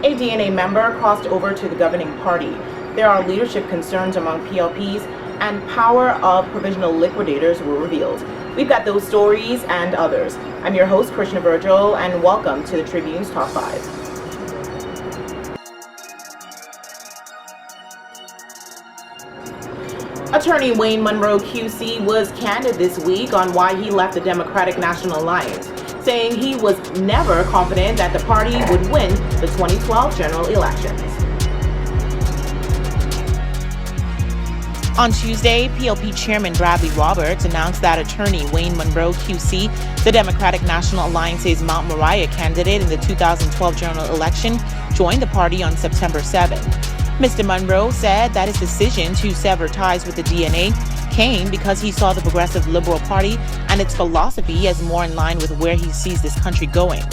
A DNA member crossed over to the governing party. There are leadership concerns among PLPs, and power of provisional liquidators were revealed. We've got those stories and others. I'm your host, Krishna Virgil, and welcome to the Tribune's Top 5. Attorney Wayne Monroe QC was candid this week on why he left the Democratic National Alliance, saying he was never confident that the party would win the 2012 general elections. On Tuesday, PLP Chairman Bradley Roberts announced that attorney Wayne Monroe QC, the Democratic National Alliance's Mount Moriah candidate in the 2012 general election, joined the party on September 7th. Mr. Monroe said that his decision to sever ties with the DNA came because he saw the Progressive Liberal Party and its philosophy as more in line with where he sees this country going.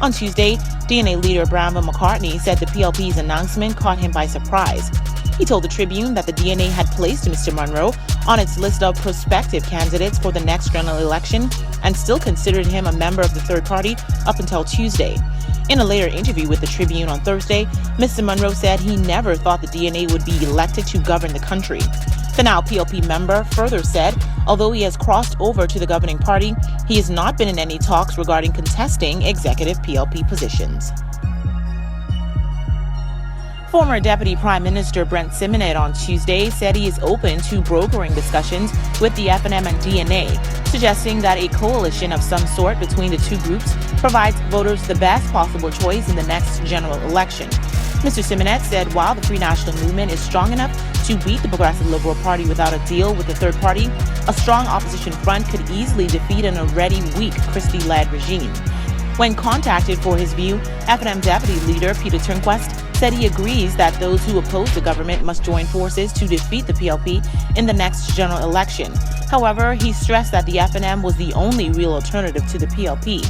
On Tuesday, DNA leader Bramwell McCartney said the PLP's announcement caught him by surprise. He told the Tribune that the DNA had placed Mr. Monroe on its list of prospective candidates for the next general election and still considered him a member of the third party up until Tuesday. In a later interview with the Tribune on Thursday, Mr. Monroe said he never thought the DNA would be elected to govern the country. The now PLP member further said, although he has crossed over to the governing party, he has not been in any talks regarding contesting executive PLP positions. Former Deputy Prime Minister Brent Simonet on Tuesday said he is open to brokering discussions with the FNM and DNA, suggesting that a coalition of some sort between the two groups provides voters the best possible choice in the next general election. Mr. Simonet said while the Free National Movement is strong enough to beat the Progressive Liberal Party without a deal with the third party, a strong opposition front could easily defeat an already weak Christie-led regime. When contacted for his view, FNM Deputy Leader Peter Turnquest said he agrees that those who oppose the government must join forces to defeat the PLP in the next general election. However, he stressed that the FNM was the only real alternative to the PLP.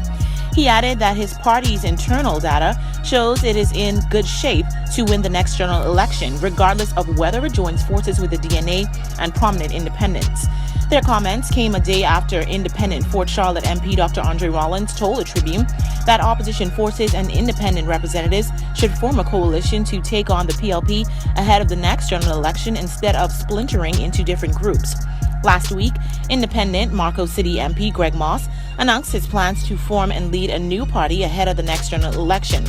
He added that his party's internal data shows it is in good shape to win the next general election, regardless of whether it joins forces with the DNA and prominent independents. Their comments came a day after independent Fort Charlotte MP Dr. Andre Rollins told the Tribune that opposition forces and independent representatives should form a coalition to take on the PLP ahead of the next general election instead of splintering into different groups. Last week, independent Marco City MP Greg Moss announced his plans to form and lead a new party ahead of the next general election.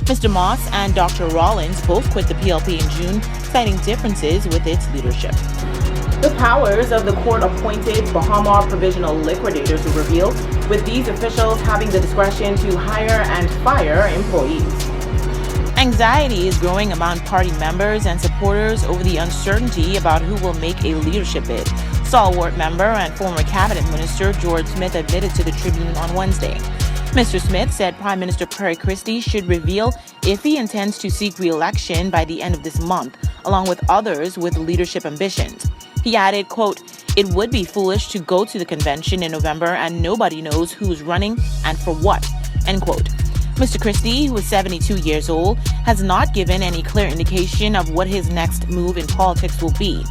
Mr. Moss and Dr. Rollins both quit the PLP in June, citing differences with its leadership. The powers of the court-appointed Bahama provisional liquidators were revealed, with these officials having the discretion to hire and fire employees. Anxiety is growing among party members and supporters over the uncertainty about who will make a leadership bid. Stalwart member and former cabinet minister George Smith admitted to the Tribune on Wednesday. Mr. Smith said Prime Minister Perry Christie should reveal if he intends to seek re-election by the end of this month, along with others with leadership ambitions. He added, quote, "It would be foolish to go to the convention in November and nobody knows who's running and for what," end quote. Mr. Christie, who is 72 years old, has not given any clear indication of what his next move in politics will be.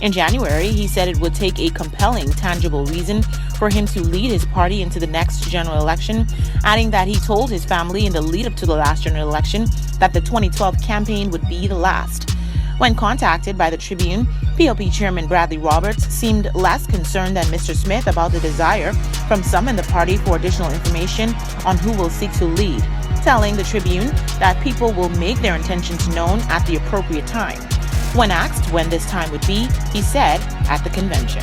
In January, he said it would take a compelling, tangible reason for him to lead his party into the next general election, adding that he told his family in the lead-up to the last general election that the 2012 campaign would be the last. When contacted by the Tribune, PLP Chairman Bradley Roberts seemed less concerned than Mr. Smith about the desire from some in the party for additional information on who will seek to lead, telling the Tribune that people will make their intentions known at the appropriate time. When asked when this time would be, he said, at the convention.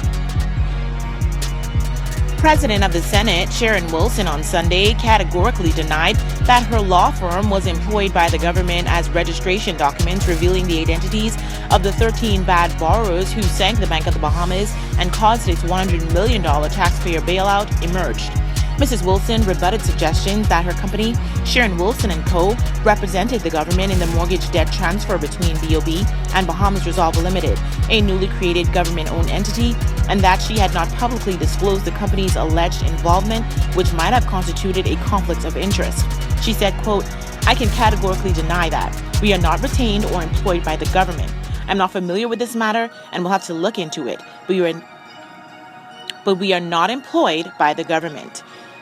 President of the Senate, Sharon Wilson, on Sunday categorically denied that her law firm was employed by the government as registration documents revealing the identities of the 13 bad borrowers who sank the Bank of the Bahamas and caused its $100 million taxpayer bailout emerged. Mrs. Wilson rebutted suggestions that her company, Sharon Wilson & Co., represented the government in the mortgage debt transfer between BOB and Bahamas Resolve Limited, a newly created government-owned entity, and that she had not publicly disclosed the company's alleged involvement, which might have constituted a conflict of interest. She said, quote, "I can categorically deny that. We are not retained or employed by the government. I'm not familiar with this matter and will have to look into it, but we are not employed by the government."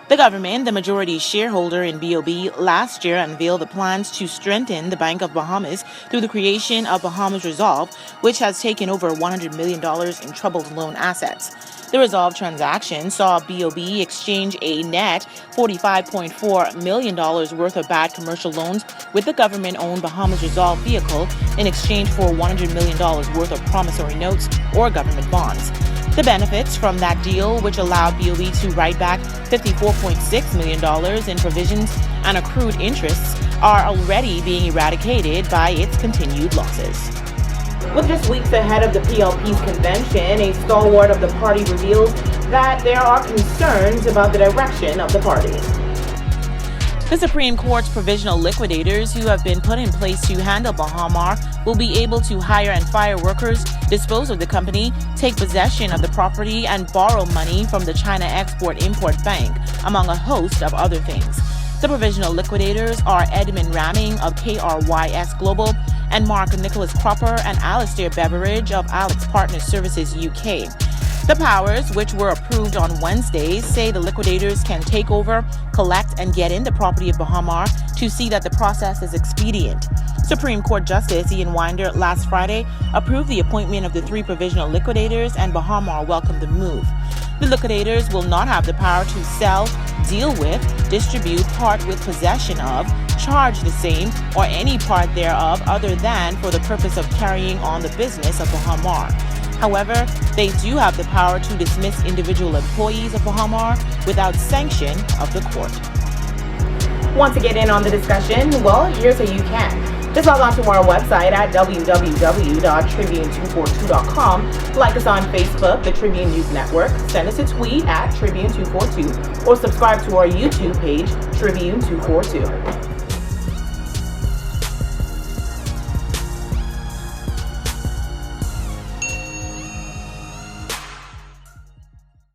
The government, the majority shareholder in BOB, last year unveiled the plans to strengthen the Bank of Bahamas through the creation of Bahamas Resolve, which has taken over $100 million in troubled loan assets. The Resolve transaction saw BOB exchange a net $45.4 million worth of bad commercial loans with the government-owned Bahamas Resolve vehicle in exchange for $100 million worth of promissory notes or government bonds. The benefits from that deal, which allowed BOB to write back $54.6 million in provisions and accrued interests, are already being eradicated by its continued losses. With just weeks ahead of the PLP's convention, a stalwart of the party reveals that there are concerns about the direction of the party. The Supreme Court's provisional liquidators who have been put in place to handle Bahamar will be able to hire and fire workers, dispose of the company, take possession of the property, and borrow money from the China Export-Import Bank, among a host of other things. The provisional liquidators are Edmund Ramming of KRYS Global and Mark Nicholas Cropper and Alistair Beveridge of Alex Partners Services UK. The powers, which were approved on Wednesday, say the liquidators can take over, collect, and get in the property of Bahamar to see that the process is expedient. Supreme Court Justice Ian Winder last Friday approved the appointment of the three provisional liquidators, and Bahamar welcomed the move. The liquidators will not have the power to sell, deal with, distribute, part with, possession of, charge the same, or any part thereof other than for the purpose of carrying on the business of Bahamar. However, they do have the power to dismiss individual employees of Bahamar without sanction of the court. Want to get in on the discussion? Well, here's how you can. Just log on to our website at www.tribune242.com, like us on Facebook, the Tribune News Network, send us a tweet at Tribune242, or subscribe to our YouTube page, Tribune242.